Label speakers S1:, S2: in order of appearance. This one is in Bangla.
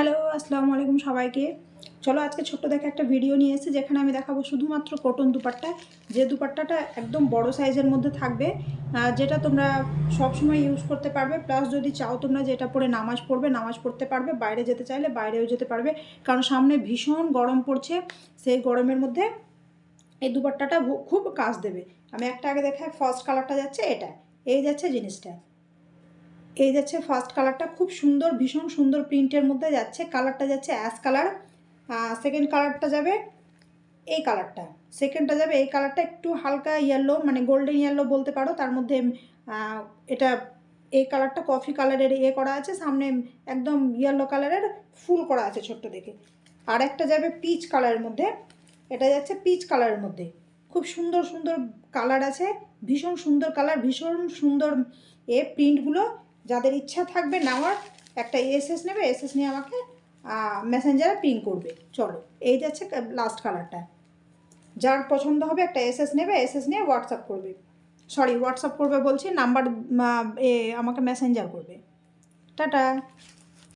S1: হ্যালো, আসসালামু আলাইকুম সবাইকে। চলো আজকে ছোট্ট দেখে একটা ভিডিও নিয়ে এসেছি যেখানে আমি দেখাবো শুধুমাত্র কটন দুপাট্টা। যে দুপাট্টাটা একদম বড় সাইজের মধ্যে থাকবে, যেটা তোমরা সবসময় ইউজ করতে পারবে। প্লাস যদি চাও তোমরা যে এটা পরে নামাজ পড়বে, নামাজ পড়তে পারবে, বাইরে যেতে চাইলে বাইরেও যেতে পারবে। কারণ সামনে ভীষণ গরম পড়ছে, সেই গরমের মধ্যে এই দুপাট্টাটা খুব কাজ দেবে। আমি একটা আগে দেখাই, ফার্স্ট কালারটা যাচ্ছে এটা, এই যাচ্ছে জিনিসটা, এই যাচ্ছে ফার্স্ট কালারটা, খুব সুন্দর, ভীষণ সুন্দর প্রিন্টের মধ্যে যাচ্ছে। কালারটা যাচ্ছে অ্যাশ কালার। সেকেন্ড কালারটা যাবে এই কালারটা, সেকেন্ডটা যাবে এই কালারটা, একটু হালকা ইয়েলো, মানে গোল্ডেন ইয়েলো বলতে পারো। তার মধ্যে এটা এই কালারটা কফি কালারের করা আছে, সামনে একদম ইয়েলো কালারের ফুল করা আছে ছোট্ট দেখে। আর একটা যাবে পিচ কালারের মধ্যে, এটা যাচ্ছে পিচ কালারের মধ্যে। খুব সুন্দর সুন্দর কালার আছে, ভীষণ সুন্দর কালার, ভীষণ সুন্দর প্রিন্টগুলো। যাদের ইচ্ছা থাকবে নেওয়ার, একটা এসএস নেবে, এসএস নিয়ে আমাকে মেসেঞ্জারে পিং করবে। চলো, এই যাচ্ছে লাস্ট কালারটা। যার পছন্দ হবে একটা এসএস নেবে, এসএস নিয়ে হোয়াটসঅ্যাপ করবে, হোয়াটসঅ্যাপ করবে বলছি, নাম্বার আমাকে মেসেঞ্জার করবে। টাটা।